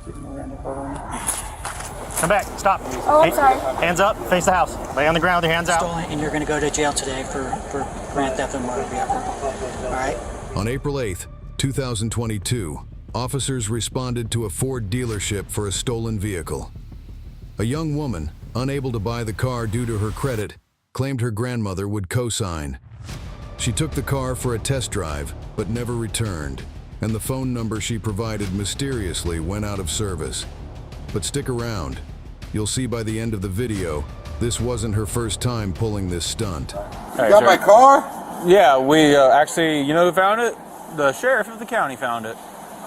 Come back. Stop. Oh, I'm sorry. Hands up. Face the house. Lay on the ground with your hands out. Stolen, and you're going to go to jail today for grand theft and motor vehicle. All right? On April 8th, 2022, officers responded to a Ford dealership for a stolen vehicle. A young woman, unable to buy the car due to her credit, claimed her grandmother would co-sign. She took the car for a test drive, but never returned, and the phone number she provided mysteriously went out of service. But stick around. You'll see by the end of the video, this wasn't her first time pulling this stunt. You got my car? Yeah, we actually, you know who found it? The sheriff of the county found it.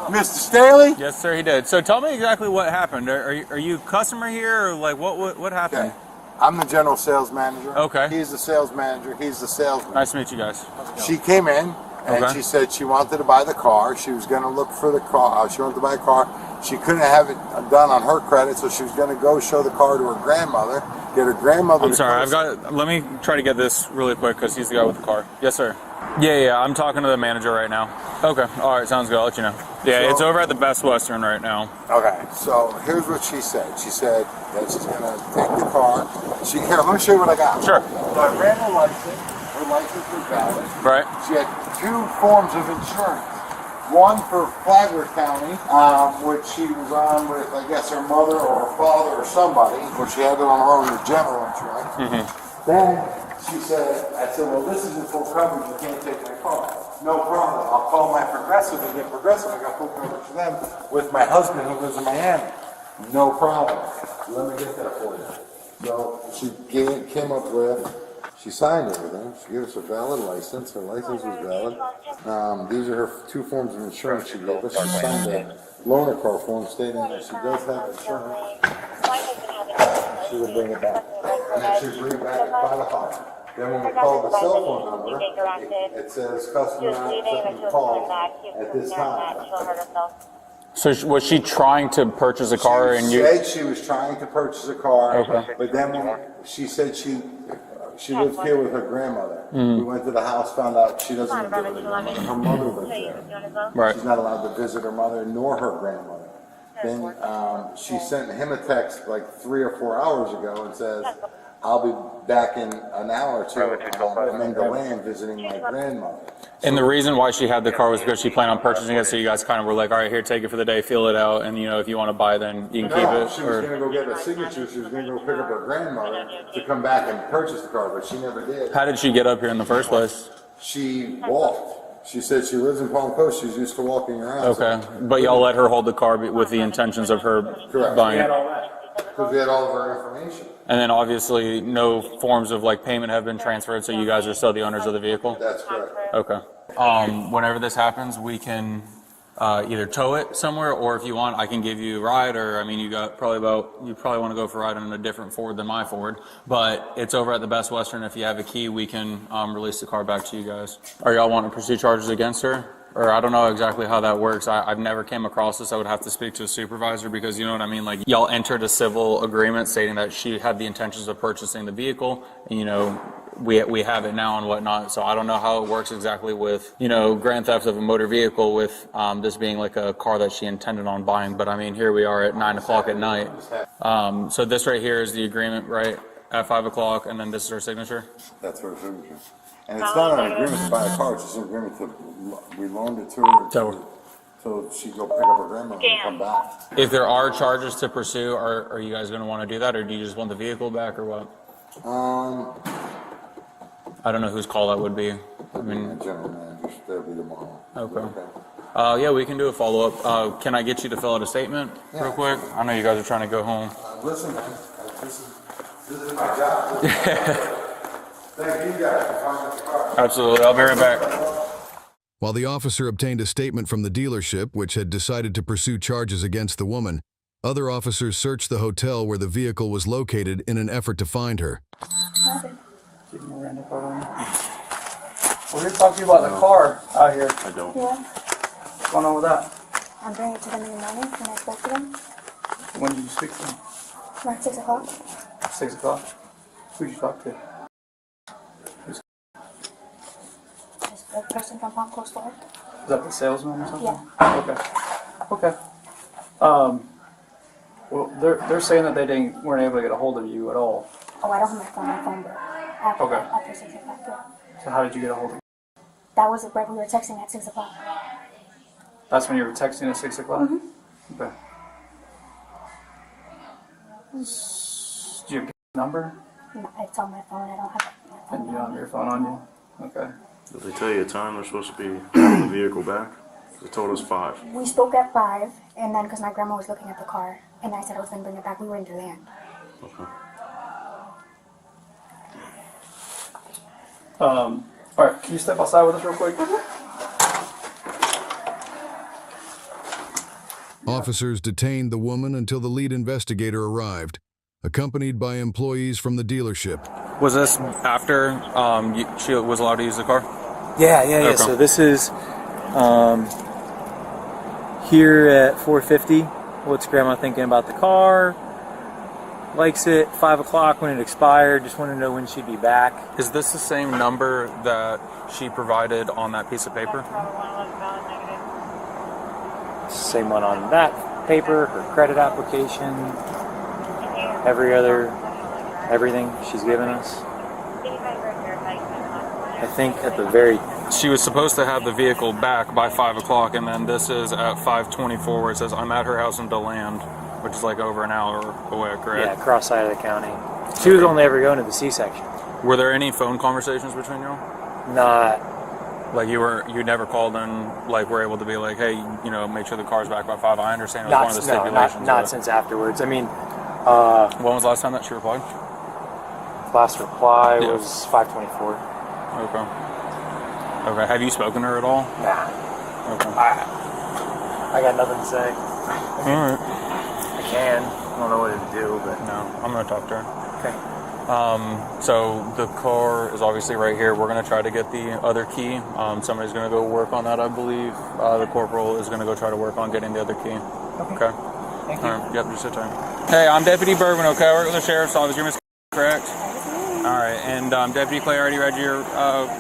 Mr. Staley? Yes, sir, he did. So tell me exactly what happened. Are you a customer here, or like what happened? Okay. I'm the general sales manager. Okay. He's the sales manager. He's the salesman. Nice to meet you guys. She came in and she said she wanted to buy the car. She was going to look for the car. She wanted to buy a car. She couldn't have it done on her credit, so she was going to go show the car to her grandmother. Get her grandmother. I'm sorry. Let me try to get this really quick because he's the guy with the car. Yes, sir. Yeah. I'm talking to the manager right now. Okay. All right. Sounds good. I'll let you know. Yeah, so, it's over at the Best Western right now. Okay. So here's what she said. She said that she's going to take the car. Here, let me show you what I got. Sure. So I ran her license. Her license was valid. Right. She had 2 forms of insurance. One for Flagler County, which she was on with, I guess, her mother or her father or somebody, which she had it on her own in general insurance. Then she said, I said, well, this isn't full coverage, you can't take my car. No problem, I'll call my Progressive and get Progressive. I got full coverage for them with my husband who lives in Miami. No problem. Let me get that for you. So she came up with, she signed everything. She gave us a valid license. Her license was valid. These are her 2 forms of insurance she gave us. She signed a loaner car form stating that she does have insurance. She would bring it back. And then she would bring it back at 5 o'clock. Then when we call the cell phone number, it says customer not accepting call at this time. So was she trying to purchase a car? She said she was trying to purchase a car, but then when she said she lives here with her grandmother. We went to the house, found out she doesn't live with her grandmother. Her mother lives there. Right. She's not allowed to visit her mother nor her grandmother. Then she sent him a text like 3 or 4 hours ago and says, I'll be back in an hour or 2. I'm in Deland visiting my grandmother. And the reason why she had the car was because she planned on purchasing it, so you guys kind of were like, all right, here, take it for the day, feel it out, and, you know, if you want to buy, then you can keep it. She was going to go get a signature. She was going to go pick up her grandmother to come back and purchase the car, but she never did. How did she get up here in the first place? She walked. She said she lives in Palm Coast. She's used to walking around. Okay, but y'all let her hold the car with the intentions of her buying it? Because we had all of her information. And then obviously no forms of like payment have been transferred, so you guys are still the owners of the vehicle? That's correct. Okay. Whenever this happens, we can either tow it somewhere, or if you want, I can give you a ride, or I mean, you probably want to go for a ride on a different Ford than my Ford, but it's over at the Best Western. If you have a key, we can release the car back to you guys. Are y'all wanting to pursue charges against her? Or I don't know exactly how that works. I've never came across this. I would have to speak to a supervisor because, you know what I mean? Like, y'all entered a civil agreement stating that she had the intentions of purchasing the vehicle. And, you know, we have it now and whatnot. So I don't know how it works exactly with, you know, grand theft of a motor vehicle with this being like a car that she intended on buying. But I mean, here we are at 9 o'clock at night. So this right here is the agreement, right? At 5 o'clock, and then this is her signature? That's her signature. And it's not an agreement to buy a car, it's just an agreement to, we loaned it to her so she go pick up her grandmother and come back. If there are charges to pursue, are you guys going to want to do that, or do you just want the vehicle back, or what? I don't know whose call that would be. I mean, general manager, that'll be tomorrow. Okay. Yeah, we can do a follow-up. Can I get you to fill out a statement real quick? I know you guys are trying to go home. Listen, man, this is my job. Thank you guys for finding the car. Absolutely. I'll be right back. While the officer obtained a statement from the dealership, which had decided to pursue charges against the woman, other officers searched the hotel where the vehicle was located in an effort to find her. We're here to talk to you about the car out here. Yeah. What's going on with that? I'm bringing it to them in the morning when I spoke to them. When did you speak to them? Around 6 o'clock. 6 o'clock? Who did you talk to? A person from Palm Coast Ford. Is that the salesman or something? Yeah. Okay. Well, they're saying that they weren't able to get a hold of you at all. Oh, I don't have my phone. My phone broke. After, Okay. after 6 o'clock. Yeah. So how did you get a hold of you? That was right when we were texting at 6 o'clock. That's when you were texting at 6 o'clock? Mm-hmm. Okay. Do you have a number? No, it's on my phone. I don't have it. And you don't have your phone on you? Okay. Did they tell you a time they're supposed to be having the vehicle back? They told us 5. We spoke at 5, and then because my grandma was looking at the car, and I said I was going to bring it back. We were in DeLand. Okay. All right, can you step outside with us real quick? Officers detained the woman until the lead investigator arrived, accompanied by employees from the dealership. Was this after she was allowed to use the car? Yeah. Okay. So this is here at 4:50. What's Grandma thinking about the car? Likes it. 5 o'clock when it expired. Just wanted to know when she'd be back. Is this the same number that she provided on that piece of paper? Same one on that paper. Her credit application. Everything she's given us. I think at the very. She was supposed to have the vehicle back by 5 o'clock, and then this is at 5:24 where it says, I'm at her house in DeLand, which is like over an hour away, correct? Yeah, cross side of the county. She was only ever going to the C-section. Were there any phone conversations between y'all? Not. Like you never called and like were able to be like, hey, make sure the car's back by 5. I understand it was one of the stipulations. Not since afterwards. I mean, when was the last time that she replied? last reply was 5:24. Okay. Okay. Have you spoken to her at all? Nah. Okay. I got nothing to say. All right. I can. I don't know what to do, but No, I'm gonna talk to her. okay. So the car is obviously right here. We're going to try to get the other key. Somebody's going to go work on that, I believe. The corporal is going to go try to work on getting the other key. Okay. Thank you. All right. Yep, just sit tight. Hey, I'm Deputy Bourbon, okay? I work with the Sheriff's Office. You're Miss correct? All right. And Deputy Clay already read your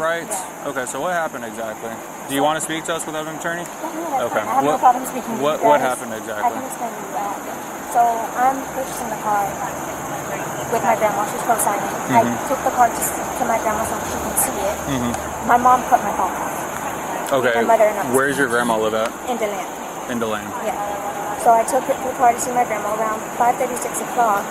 rights? Okay, so what happened exactly? Do you want to speak to us without an attorney? Okay. I have no problem speaking to you What guys. happened I exactly? can explain to you what happened. So I'm purchasing the car with my grandma. She's co-signing. I took the car to my grandma so she can see it. My mom cut my phone off. Okay. My mother and I. Where's your grandma live at? In DeLand. In DeLand. Yeah. So I took the car to see my grandma around 5:36 o'clock.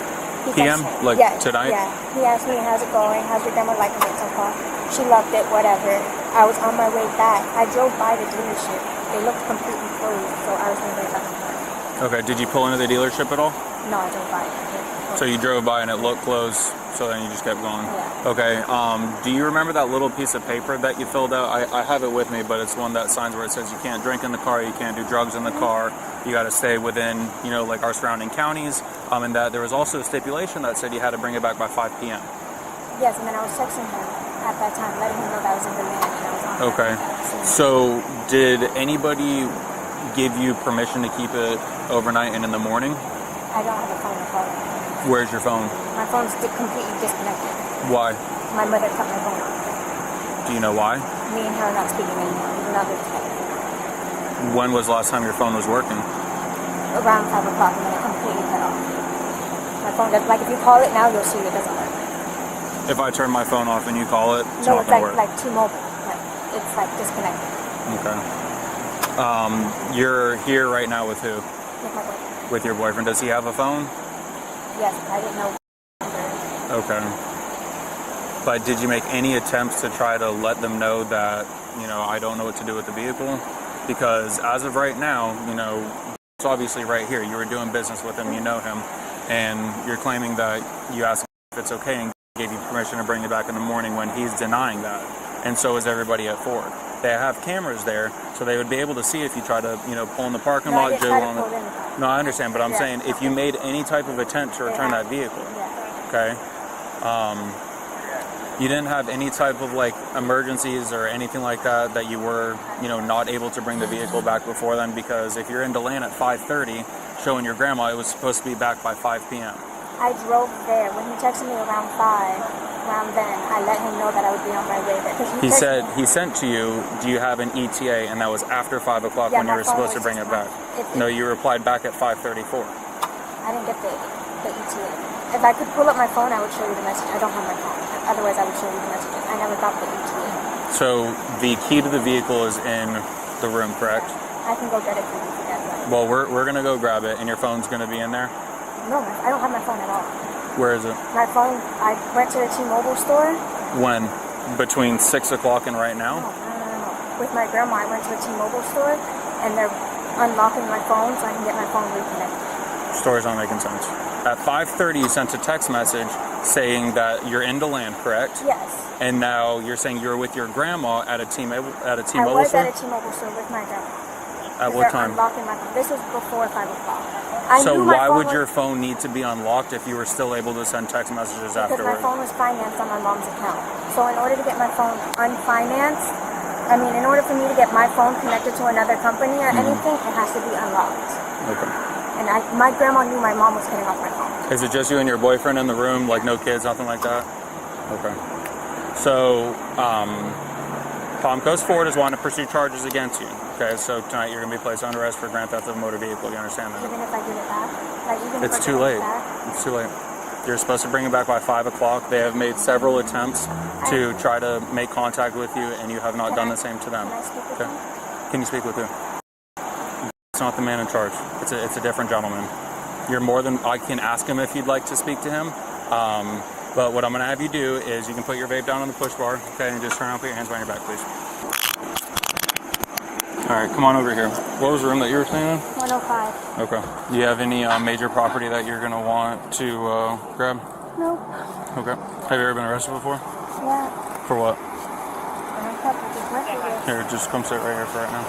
He PM? texted me. Like yeah, tonight? Yeah. He asked me, how's it going? How's your grandma liking it so far? She loved it, whatever. I was on my way back. I drove by the dealership. They looked completely closed, so I was going to go back. Okay. Did you pull into the dealership at all? No, I drove by it. So you drove by and it looked closed, so then you just kept going. Yeah. Okay. Do you remember that little piece of paper that you filled out? I have it with me, but it's one that signs where it says you can't drink in the car, you can't do drugs in the car, you got to stay within, like our surrounding counties, and that there was also a stipulation that said you had to bring it back by 5 p.m. Yes, and then I was texting him at that time, letting him know that I was in DeLand and I was on. Okay. So did anybody give you permission to keep it overnight and in the morning? I don't have a phone to call him. Where's your phone? My phone's completely disconnected. Why? My mother cut my phone off. Do you know why? Me and her are not speaking anymore. Even though they're together. When was the last time your phone was working? Around 5 o'clock, and then it completely cut off. My phone does, like if you call it now, you'll see it doesn't work. If I turn my phone off and you call it, it's No, not it's going to like work. T-Mobile. Like, it's like disconnected. Okay. You're here right now with who? With my boyfriend. With your boyfriend. Does he have a phone? Yes, I didn't know. Okay. But did you make any attempts to try to let them know that, I don't know what to do with the vehicle? Because as of right now, it's obviously right here. You were doing business with him, you know him, and you're claiming that you asked him if it's okay and gave you permission to bring it back in the morning when he's denying that. And so is everybody at Ford. They have cameras there, so they would be able to see if you try to, pull in the parking No, I lot, didn't jiggle try to on pull it. in the car. No, I understand, but I'm Yeah. saying if you made any type of attempt to return that vehicle, Yeah. okay? You didn't have any type of emergencies or anything like that you were, not able to bring the vehicle back before then, because if you're in DeLand at 5:30 showing your grandma, it was supposed to be back by 5 p.m. I drove there. When he texted me around 5, around then, I let him know that I would be on my way there. 'Cause He texted said me- he sent to you, do you have an ETA? And that was after 5 o'clock Yeah, when you my were phone supposed to was bring just it back. on. No, you replied back at 5:34. I I didn't get the ETA. If I could pull up my phone, I would show you the message. I don't have my phone. Otherwise, I would show you the messages. I never got the ETA. So the key to the vehicle is in the room, correct? I can go get it for you if you guys like. Well, we're gonna go grab it, and your phone's gonna be in there. No, I don't have my phone at all. Where is it? My phone, I went to the T-Mobile store. When? Between 6 o'clock and right now? No. With my grandma, I went to the T-Mobile store, and they're unlocking my phone so I can get my phone reconnected. Story's not making sense. At 5:30, you sent a text message saying that you're in DeLand, correct? Yes. And now you're saying you're with your grandma at a T-Mobile I was store? at a T-Mobile store with my grandma. At what time? Unlocking my phone. This was before 5 o'clock. So why would your phone need to be unlocked if you were still able to send text messages afterwards? Because my phone was financed on my mom's account. So in order to get my phone unfinanced, in order for me to get my phone connected to another company or anything, it has to be unlocked. Okay. And my grandma knew my mom was getting off my phone. Is it just you and your boyfriend in the room, like no kids, nothing like that? Okay. So, Palm Coast Ford is wanting to pursue charges against you. Okay, so tonight you're going to be placed under arrest for grand theft of a motor vehicle. You understand that? Even if I give it back? It's too late. It's too late. You're supposed to bring it back by 5 o'clock. They have made several attempts to try to make contact with you, and you have not done the same to them. Can I speak with him? Can you speak with who? It's not the man in charge. It's a different gentleman. You're more than... I can ask him if you'd like to speak to him. But what I'm going to have you do is you can put your vape down on the push bar, okay, and just turn around, put your hands behind your back, please. All right, come on over here. What was the room that you were staying in? 105. Okay. Do you have any major property that you're going to want to grab? No. Okay. Have you ever been arrested before? Yeah. For what? I Here, just come sit right here for right now.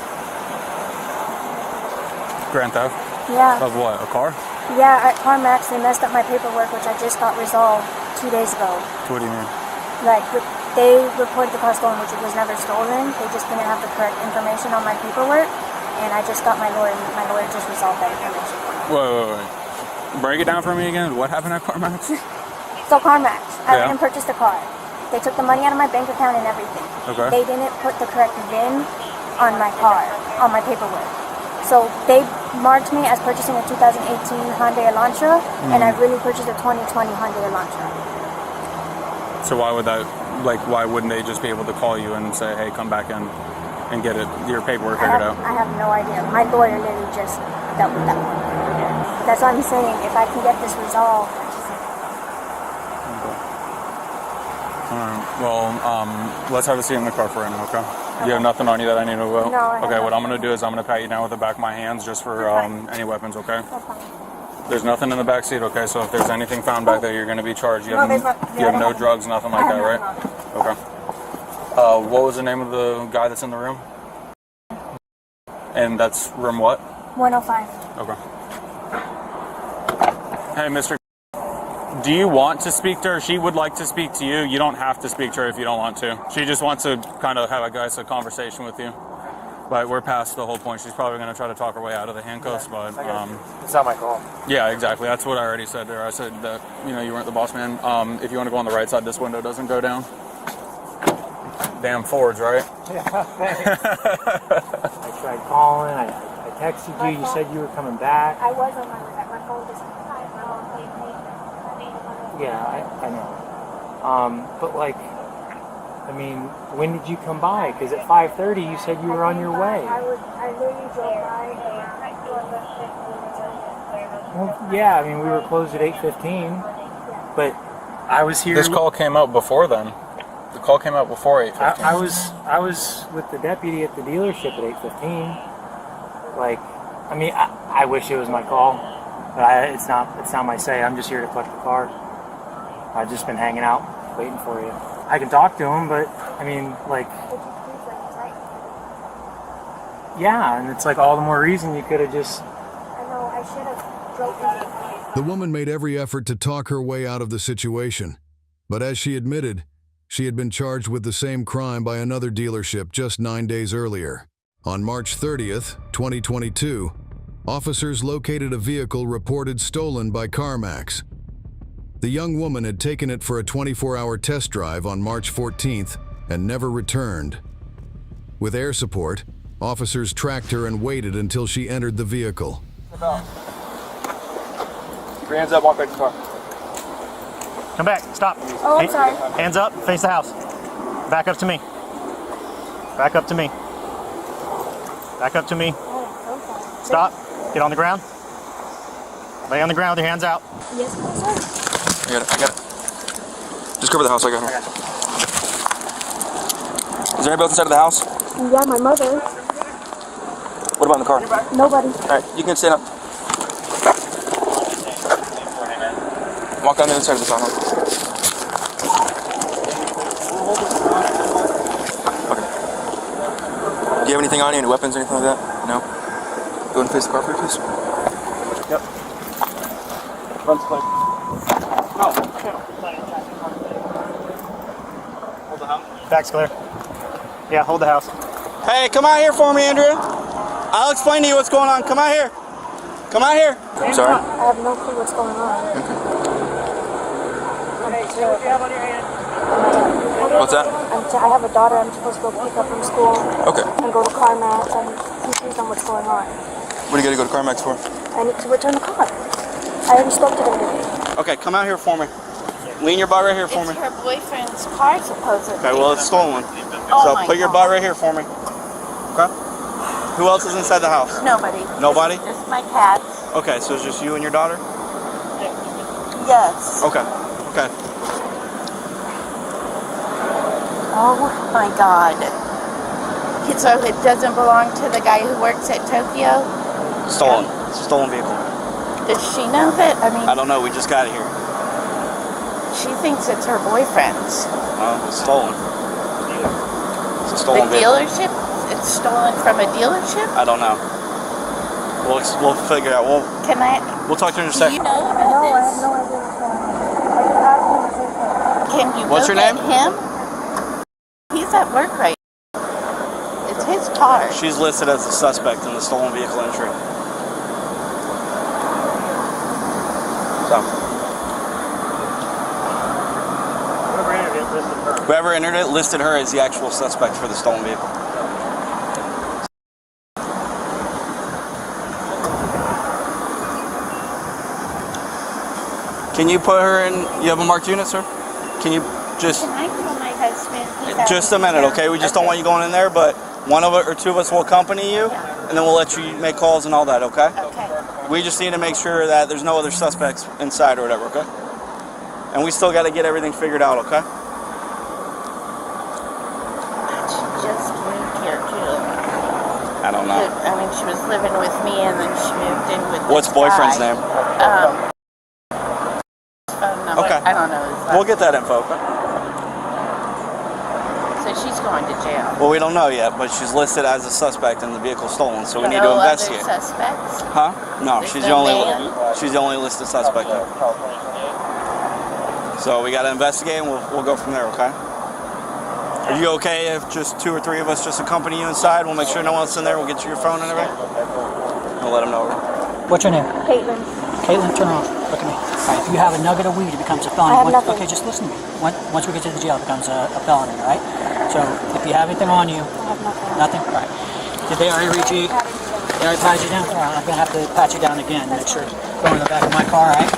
Grand theft? Yeah. Of what? A car? Yeah, at CarMax, they messed up my paperwork, which I just got resolved 2 days ago. What do you mean? Like, they reported the car stolen, which it was never stolen. They just didn't have the correct information on my paperwork, and I just got my lawyer, and my lawyer just resolved that information for me. Wait. Break it down for me again. What happened at CarMax? So CarMax, I went and purchased a car. They took the money out of my bank account and everything. Okay. They didn't put the correct VIN on my car, on my paperwork. So they marked me as purchasing a 2018 Hyundai Elantra, and I really purchased a 2020 Hyundai Elantra. So why would that, why wouldn't they just be able to call you and say, hey, come back in and get your paperwork figured out? I have no idea. My lawyer literally just dealt with that one. That's what I'm saying. If I can get this resolved. Well, let's have a seat in the car for right now, okay? You have nothing on you that I need to know about? No, I have Okay, what I'm nothing. going to do is I'm going to pat you down with the back of my hands just for any weapons, okay? That's fine. There's nothing in the back seat, okay? So if there's anything found back there, you're going to be charged. You have no drugs, nothing like that, right? Okay. What was the name of the guy that's in the room? And that's room what? 105. Okay. Hey, Mr. Do you want to speak to her? She would like to speak to you. You don't have to speak to her if you don't want to. She just wants to kind of have a conversation with you. But we're past the whole point. She's probably going to try to talk her way out of the handcuffs. But It's not my call. yeah, exactly. That's what I already said there. I said that you weren't the boss man. If you want to go on the right side, this window doesn't go down. Damn Fords, right? Yeah, thanks. I tried calling. I texted you. You said you were coming back. I was on my phone just. Yeah, I know. But when did you come by? Because at 5:30 you said you were on your way. I literally drove by. Well, yeah, we were closed at 8:15, but I was here. This call came out before then. The call came out before 8:15. I was with the deputy at the dealership at 8:15. I wish it was my call, but it's not my say. I'm just here to collect the car. I've just been hanging out, waiting for you. I can talk to him, but yeah, and it's all the more reason you could have just. I know, I should have broken. The woman made every effort to talk her way out of the situation, but as she admitted, she had been charged with the same crime by another dealership just 9 days earlier. On March 30th, 2022, officers located a vehicle reported stolen by CarMax. The young woman had taken it for a 24-hour test drive on March 14th and never returned. With air support, officers tracked her and waited until she entered the vehicle. Your hands up, walk back to the car. Come back. Stop. Oh, I'm sorry. Hands up. Face the house. Back up to me. Back up to me. Back up to me. Oh, okay. Stop. Get on the ground. Lay on the ground with your hands out. Yes, sir. I got it. Just cover the house. I got her. Is there anybody else inside of the house? Yeah, my mother. What about in the car? Nobody. All right, you can stand up. Walk down the other side of the car. Okay. Do you have anything on you? Any weapons or anything like that? No? Go ahead and face the car for me, please. Yep. Front's clear. Hold the house. Back's clear. Yeah, hold the house. Hey, come out here for me, Andrea. I'll explain to you what's going on. Come out here. Come out here. I'm sorry. I have no clue what's going on. What's that? I have a daughter I'm supposed to go pick up from school. Okay. And go to CarMax. I'm confused on what's going on. What do you got to go to CarMax for? I need to return the car. I already spoke to them today. Okay, come out here for me. Lean your butt right here for me. It's her boyfriend's car, supposedly. Okay, well, it's stolen. Oh So my put your God. butt right here for me. Okay? Who else is inside the house? Nobody. Nobody? Just my cats. Okay, so it's just you and your daughter? Yes. Okay. Okay. Oh my God. So it doesn't belong to the guy who works at Tokyo? Stolen. It's a stolen vehicle. Does she know that? I mean, I don't know. We just got it here. she thinks it's her boyfriend's. It's stolen. It's a The stolen vehicle. dealership? It's stolen from a dealership? I don't know. We'll figure it out. Can I? We'll talk to her in a Do second. you know about No, I this? have no idea what's going on. I asked him to take her. Can you What's go your name? get him? He's at work right now. It's his car. She's listed as a suspect in the stolen vehicle entry. So, whoever entered it listed her as the actual suspect for the stolen vehicle. Can you put her in? You have a marked unit, sir? Can you just Can I call my husband? He's out just a of minute, town. okay? We just don't want you going in there, but one of us or two of us will accompany you, and then we'll let you make calls and all that, okay? Okay. We just need to make sure that there's no other suspects inside or whatever, okay? And we still got to get everything figured out, okay? She just moved here too. I don't know. I mean, she was living with me, and then she moved in with. What's this boyfriend's guy. name? Phone number. Okay. I don't know his last We'll get that info, okay? So she's going to jail. Well, we don't know yet, but she's listed as a suspect in the vehicle stolen, so we need to No investigate. other suspects? Huh? No, There's she's no the man? she's the only listed suspect there. So we got to investigate, and we'll go from there, okay? Are you okay if just two or three of us just accompany you inside? We'll make sure no one's in there. We'll get you your phone and everything. We'll let them know. What's your name? Caitlin. Caitlin, turn off. Look at me. All right, if you have a nugget of weed, it becomes a felony. I have nothing. Okay, just listen to me. Once we get to the jail, it becomes a felony, all right? So if you have anything on you, I have nothing. nothing? All right. Did they already reach you? They already patted you down? All right, I'm going to have to pat you down again. Make sure go in the back of my car, all right?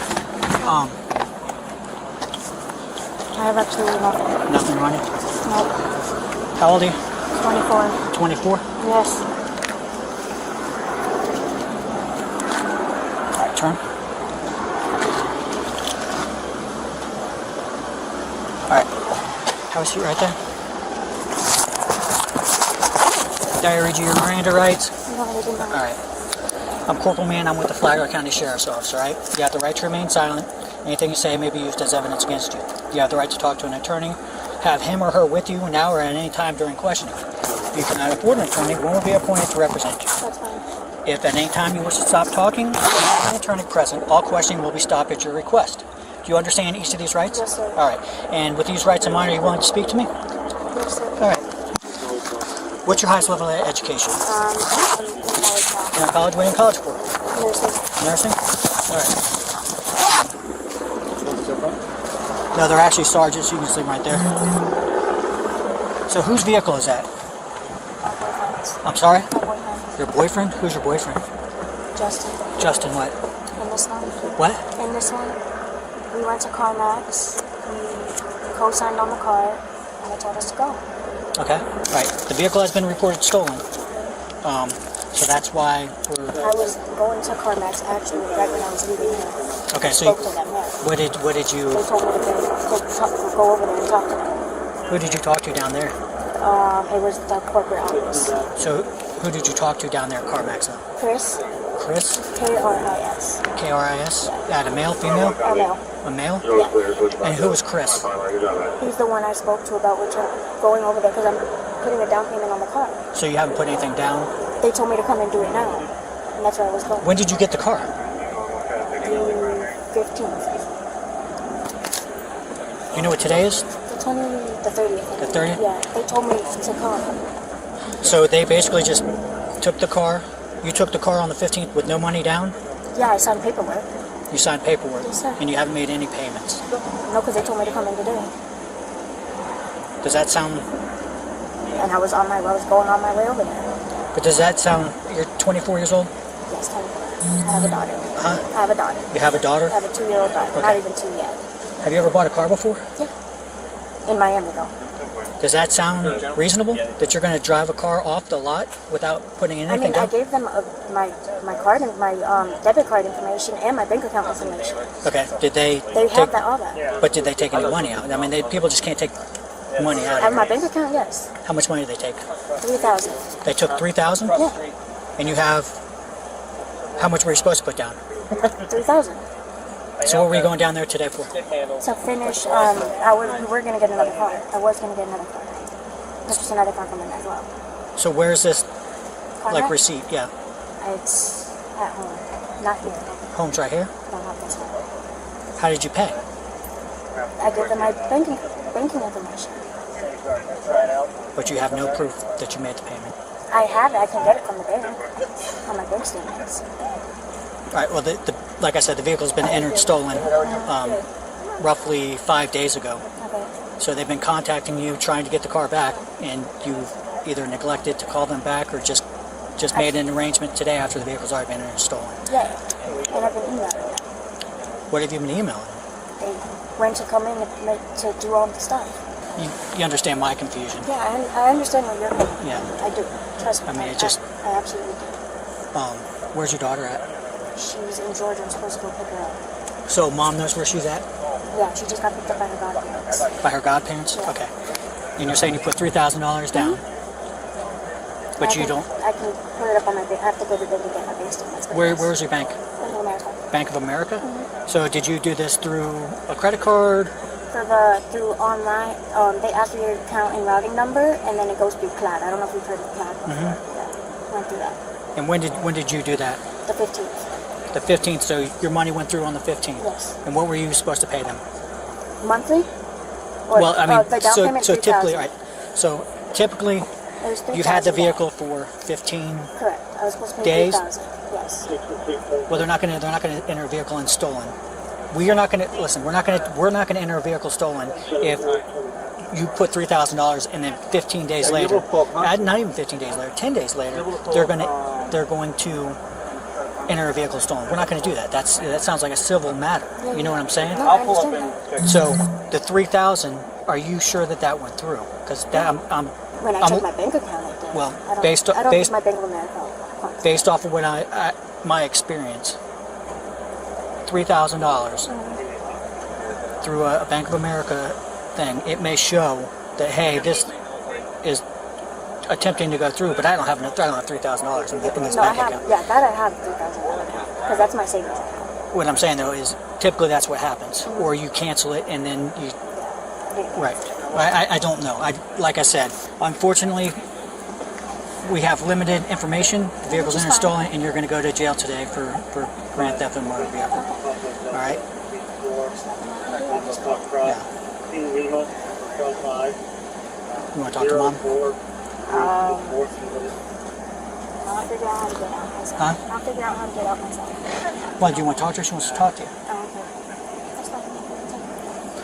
I have absolutely nothing. Nothing on you? Nope. How old are you? 24. 24? Yes. All right, turn. All right. Have a seat right there. Did I read you your Miranda rights? No, I didn't know. All right. I'm Corporal Mann. I'm with the Flagler County Sheriff's Office, all right? You have the right to remain silent. Anything you say may be used as evidence against you. You have the right to talk to an attorney. Have him or her with you now or at any time during questioning. If you cannot afford an attorney, one will be appointed to represent you. That's fine. If at any time you wish to stop talking, and have an attorney present, all questioning will be stopped at your request. Do you understand each of these rights? Yes, sir. All right. And with these rights in mind, are you willing to speak to me? Yes, sir. All right. What's your highest level of education? I'm in college now. You're in college? What are you in college for? Nursing. Nursing? All right. No, they're actually sergeants. You can see them right there. So whose vehicle is that? My boyfriend's. I'm sorry? My boyfriend. Your boyfriend? Who's your boyfriend? Justin. Justin what? In this one? What? In this one, we went to CarMax, we co-signed on the car, and they told us to go. Okay. Right. The vehicle has been reported stolen. So that's why we're. I was going to CarMax actually right when I was leaving here. Okay. So spoke to them, yeah. what did you? They told me to go over there and talk to them. Who did you talk to down there? It was the corporate office. So who did you talk to down there at CarMax? Chris. Chris? K-R-I-S. K-R-I-S? A male, female? A male. A male? Yeah. And who was Chris? He's the one I spoke to about going over there because I'm putting a down payment on the car. So you haven't put anything down? They told me to come and do it now. And that's where I was going. When did you get the car? The 15th. You know what today is? The 30th. The 30th? Yeah, they told me to come. So they basically just took the car. You took the car on the 15th with no money down? Yeah, I signed paperwork. You signed paperwork? Yes, sir. And you haven't made any payments? No, because they told me to come in today. Does that sound... And I was going on my way over there. But does that sound... You're 24 years old? Yes, 24. I have a daughter. Huh? I have a daughter. You have a daughter? I have a 2-year-old daughter. Okay. Not even 2 yet. Have you ever bought a car before? Yeah. In Miami, though. Does that sound reasonable? That you're going to drive a car off the lot without putting in anything down? I gave them my card and my debit card information and my bank account information. Okay. Did they? They have all that. But did they take any money out? I mean, people just can't take money out. I have my bank account, yes. How much money did they take? $3,000. They took $3,000? Yeah. And you have. How much were you supposed to put down? $3,000. So what were you going down there today for? To finish, we were going to get another car. I was going to get another car. Purchase another car from them as well. So where's this, like, CarMax? receipt? Yeah. It's at home, not here. Home's right here? No, not this one. How did you pay? I gave them my banking information. But you have no proof that you made the payment. I have it. I can get it from the bank on my bank statements. Right. Well, like I said, the vehicle's been entered stolen roughly 5 days ago. Okay. So they've been contacting you, trying to get the car back, and you've either neglected to call them back or just made an arrangement today after the vehicle's already been entered stolen. Yeah, and I've been emailing them. What have you been emailing? They went to come in to do all the stuff. You understand my confusion? Yeah, I understand what you're saying. Yeah. I do. Trust me. I mean, I absolutely do. Where's your daughter at? She's in Georgia. I'm supposed to go pick her up. So mom knows where she's at? Yeah, she just got picked up by her godparents. By her godparents? Yeah. Okay. And you're saying you put $3,000 down? But you don't... I can put it up on my bank. I have to go to the bank to get my bank statements. Where's your bank? Bank of America. Bank of America? So did you do this through a credit card? Through online, they ask for your account and routing number, and then it goes through Plaid. I don't know if you've heard of Plaid before. Yeah, went through that. And when did you do that? The 15th. The 15th, so your money went through on the 15th? Yes. And what were you supposed to pay them? Monthly? Well, I mean, the down payment, so typically, $3,000. right. So typically, you had the vehicle for 15 Correct. I was supposed to pay days? $3,000. Yes. Well, they're not going to enter a vehicle in stolen. We are not going to listen. We're not going to enter a vehicle stolen if you put $3,000 and then 15 days later, not even 15 days later, 10 days later, they're going to enter a vehicle stolen. We're not going to do that. That sounds like a civil matter. You know what I'm saying? No, I understand. So the $3,000, are you sure that went through? Because when I checked my bank account, it did. Well, I don't use my Bank of America. Based off of what my experience, $3,000 through a Bank of America thing, it may show that, hey, this is attempting to go through, but I don't have $3,000 in this bank account. Yeah, that I have $3,000 because that's my savings account. What I'm saying though is typically that's what happens, or you cancel it and then you. Right. I don't know. Like I said, unfortunately, we have limited information. The vehicle's entered stolen, and you're going to go to jail today for grand theft of motor vehicle. All right. Yeah. You want to talk to mom? I'll figure out how to get out myself. Huh? I'll figure out how to get out myself. Well, do you want to talk to her? She wants to talk to you. Oh,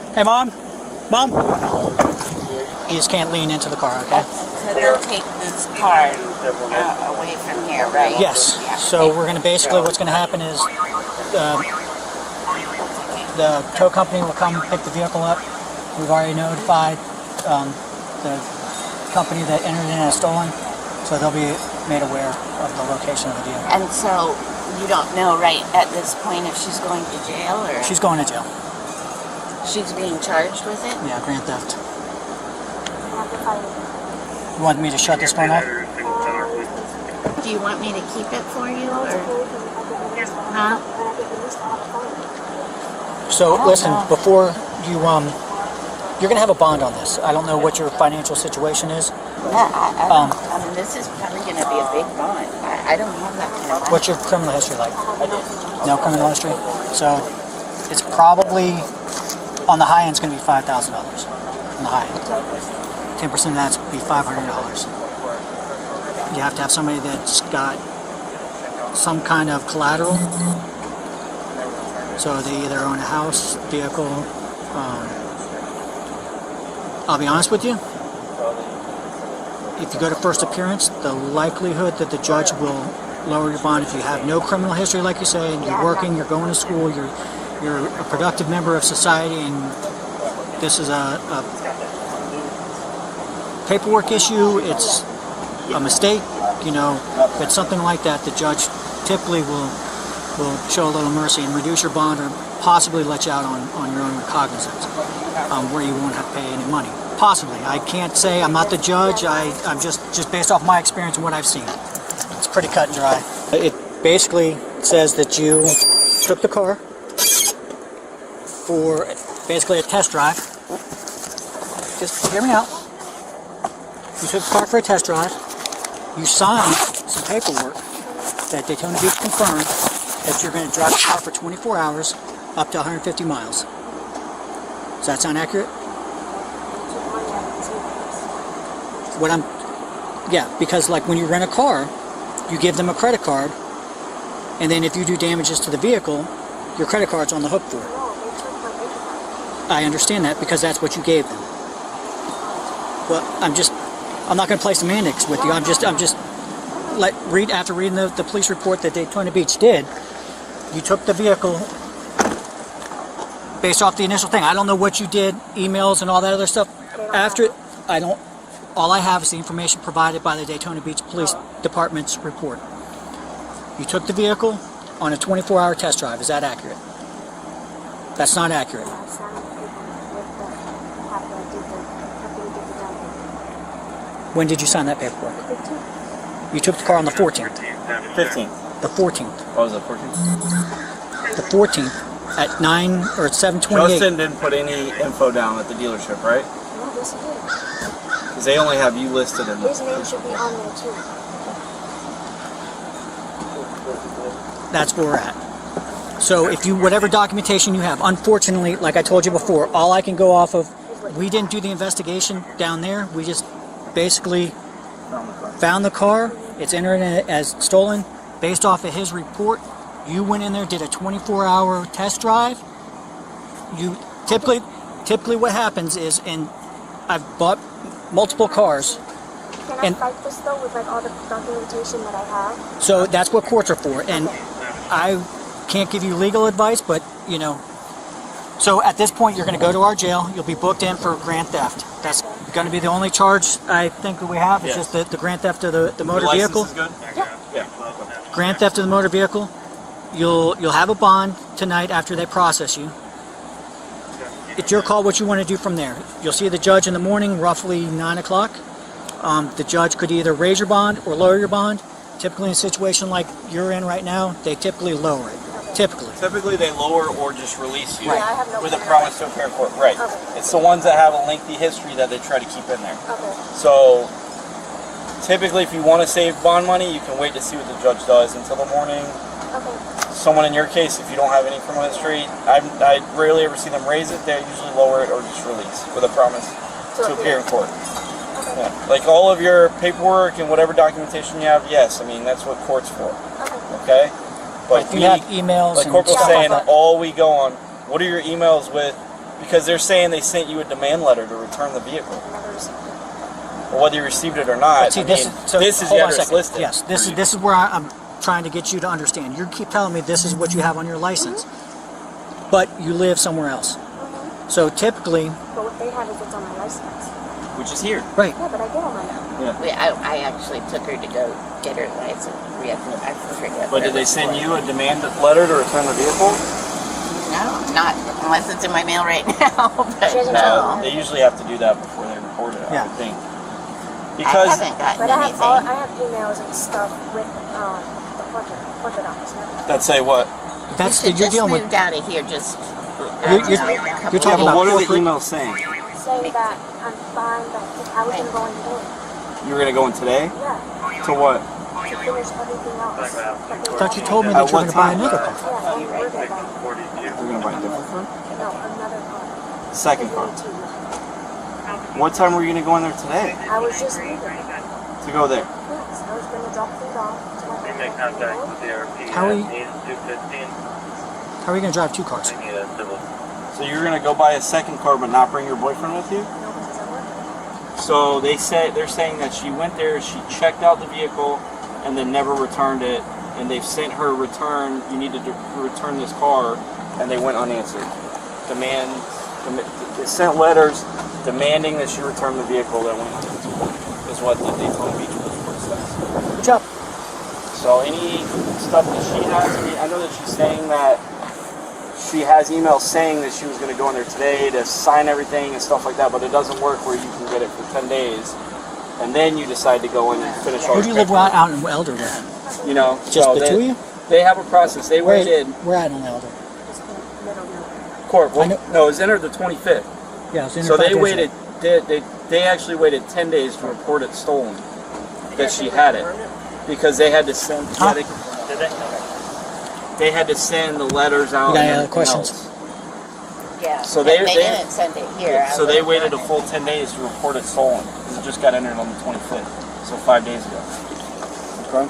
okay. Hey, Mom. Mom. You just can't lean into the car, okay? So they'll take this car away from here, right? Yes. So we're going to basically, what's going to happen is the tow company will come pick the vehicle up. We've already notified the company that entered in as stolen, so they'll be made aware of the location of the vehicle. And so you don't know right at this point if she's going to jail or? She's going to jail. She's being charged with it? Yeah, grand theft. You want me to shut this phone off? Do you want me to keep it for you or? Huh? So listen, before you you're gonna have a bond on this. I don't know what your financial situation is. Yeah, I mean, this is probably going to be a big bond. I don't have that kind of money. What's your criminal history like? No criminal history? So it's probably, on the high end, it's going to be $5,000 on the high end. 10% of that's be $500. You have to have somebody that's got some kind of collateral. So they either own a house, vehicle. I'll be honest with you. If you go to first appearance, the likelihood that the judge will lower your bond if you have no criminal history, like you say, and you're working, you're going to school, you're a productive member of society, and this is a paperwork issue, it's a mistake, you know, if it's something like that, the judge typically will show a little mercy and reduce your bond or possibly let you out on your own recognizance, where you won't have to pay any money. Possibly. I can't say. I'm not the judge. I'm just based off my experience and what I've seen. It's pretty cut and dry. It basically says that you took the car for basically a test drive. Just hear me out. You took the car for a test drive. You signed some paperwork that Daytona Beach confirmed that you're going to drive the car for 24 hours up to 150 miles. Does that sound accurate? Because like when you rent a car, you give them a credit card, and then if you do damages to the vehicle, your credit card's on the hook for it. I understand that because that's what you gave them. Well, I'm not going to play semantics with you. After reading the police report that Daytona Beach did, you took the vehicle based off the initial thing. I don't know what you did, emails and all that other stuff. All I have is the information provided by the Daytona Beach Police Department's report. You took the vehicle on a 24-hour test drive. Is that accurate? That's not accurate. When did you sign that paperwork? You took the car on the 14th. 15th. The 14th. What was it, 14th? The 14th at 9 or at 7:28. Justin didn't put any info down at the dealership, right? No, yes he did. Because they only have you listed in His name should be on there too. That's where we're at. So if you, whatever documentation you have, unfortunately, like I told you before, all I can go off of, we didn't do the investigation down there. We just basically found the car. It's entered in as stolen. Based off of his report, you went in there, did a 24-hour test drive. You typically what happens is, and I've bought multiple cars. Can I fight this though with like all the documentation that I have? So that's what courts are for, and I can't give you legal advice, but you know. So at this point, you're going to go to our jail. You'll be booked in for grand theft. That's going to be the only charge I think that we have. It's just the grand theft of the motor vehicle. Is good? Yeah. Grand theft of the motor vehicle. You'll have a bond tonight after they process you. It's your call what you want to do from there. You'll see the judge in the morning, roughly 9 o'clock. The judge could either raise your bond or lower your bond. Typically in a situation like you're in right now, they typically lower it. Typically they lower or just release you Right. with a promise to appear in court. Right. Okay. It's the ones that have a lengthy history that they try to keep in there. Okay. So typically if you want to save bond money, you can wait to see what the judge does until the morning. Okay. Someone in your case, if you don't have any criminal history, I rarely ever see them raise it. They usually lower it or just release with a promise to appear in court. Okay. Yeah. Like all of your paperwork and whatever documentation you have, yes, I mean that's what court's for. Okay. Okay? But if you have emails, like and Corporal's stuff saying, like that, all we go on, what are your emails with? Because they're saying they sent you a demand letter to return the vehicle. Well, whether you received it or not, see, I this mean, is, so this is hold the on a address second. listed. Yes, this is where I'm trying to get you to understand. You keep telling me this is what you have on your license, but you live somewhere else. So typically... But what they have is what's on my license. Which is here. Right. Yeah, but I get all my now. Yeah. I actually took her to go get her license. I forget. But did they send you a demand letter to return the vehicle? No, not unless it's in my mail right now. But No, they usually have to do that before they report it, I would think. I haven't gotten But I anything. have emails and stuff with the portrait office. that say what? That's You you're just dealing with. moved out of here just. You're talking about what are the corporate- emails saying? Saying that I'm fine, that I was going to go in today. You were going to go in today? Yeah. To what? To finish everything else. I thought you told me that you were going to buy another car. Yeah, we're going to buy You're going to buy a different car? no, another car. Second car. What time were you going to go in there today? I was just leaving. To go there? Yes, I was going to drop things off to my family. How are you? How are you going to drive two cars? So you're going to go buy a second car but not bring your boyfriend with you? So they're saying that she went there, she checked out the vehicle, and then never returned it, and they've sent her return, you need to return this car, and they went unanswered. They sent letters demanding that she return the vehicle that went unanswered, is what the Daytona Beach Police Report says. Good job. So any stuff that she has, I know that she's saying that she has emails saying that she was going to go in there today to sign everything and stuff like that, but it doesn't work where you can get it for 10 days, and then you decide to go in and finish all Where do you live out in Elder then? You know, Just so the two of you? They have a process. They waited. We're at in Elder. Court. Well, no, it was entered the 25th. Yeah, it's so they waited. They actually waited 10 days to report it stolen. That she had it because they had to send. Huh? They had to send the letters out. You got and any other everything questions? else. Yeah. So they didn't send it here. So they waited a full 10 days to report it stolen. It just got entered on the 25th, so 5 days ago. Okay.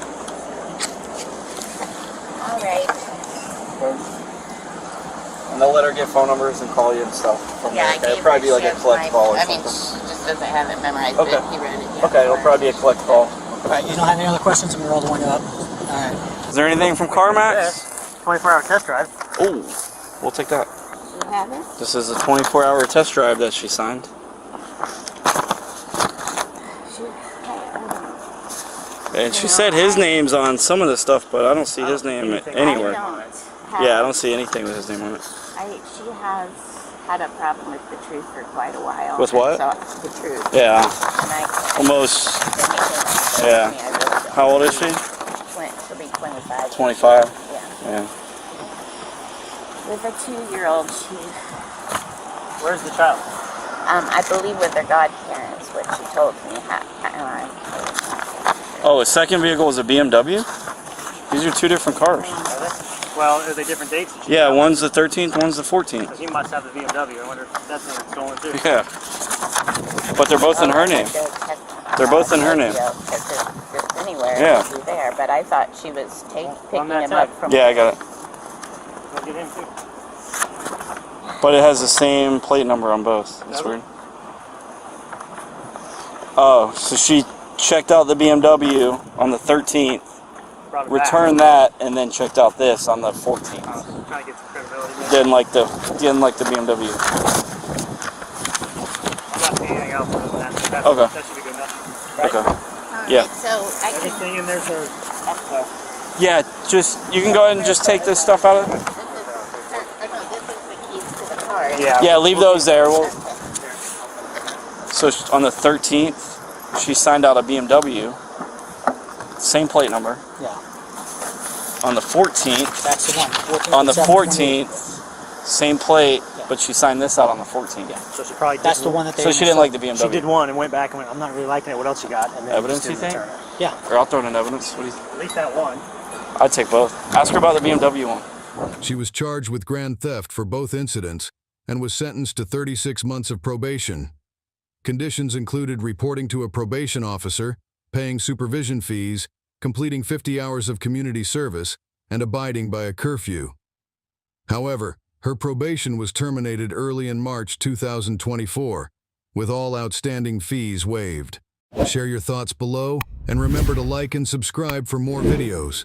All right. And they'll let her get phone numbers and call you and stuff from Yeah, there. I gave It'll probably be like a Chef collect call or I mean, something. she just doesn't have it memorized, Okay. but he read it. Okay, it'll probably be a collect call. All right, you don't have any other questions, and we're all the one up. All right. Is there anything from CarMax? 24-hour test drive. Oh, we'll take that. You have it? This is a 24-hour test drive that she signed. And she said his name's on some of the stuff, but I don't see his name anywhere. Yeah, I don't see anything with his name on it. She has had a problem with the truth for quite a while. With what? So, the truth. Yeah. And Almost. Yeah. How old is she? She'll be 25. 25. Yeah. With a 2-year-old, Where's the child? I believe with her godparents, what she told me. Oh, a second vehicle was a BMW? These are two different cars. Well, are they different dates? Yeah, one's the 13th, one's the 14th. Because he must have the BMW. I wonder if that's not stolen too. Yeah. But they're both in her name. They're both in her name. Anywhere, Yeah. it'll be there. But I thought she was picking him up from. Yeah, I got it. We'll get him too. But it has the same plate number on both. That's weird. Oh, so she checked out the BMW on the 13th, returned that, and then checked out this on the 14th. Trying to get some credibility. Didn't like the BMW. I'm not seeing anything else other than that. Okay. That should be good enough. Okay. Yeah. So I can. Everything in there's a. Yeah, just you can go ahead and just take this stuff out of it. Yeah, leave those there. So on the 13th, she signed out a BMW, same plate number. Yeah. On the 14th, That's the one. 14th on the and 14th, same plate, but she signed this out on the 14th. Yeah. So she probably. That's the one that they. So she didn't like the BMW. She did one and went back and went, I'm not really liking it. What else you got? And then Evidence, just you didn't think? return it. Yeah. Or I'll throw it in evidence. What do you? At least that one. I'd take both. Ask her about the BMW one. She was charged with grand theft for both incidents and was sentenced to 36 months of probation. Conditions included reporting to a probation officer, paying supervision fees, completing 50 hours of community service, and abiding by a curfew. However, her probation was terminated early in March 2024, with all outstanding fees waived. Share your thoughts below, and remember to like and subscribe for more videos.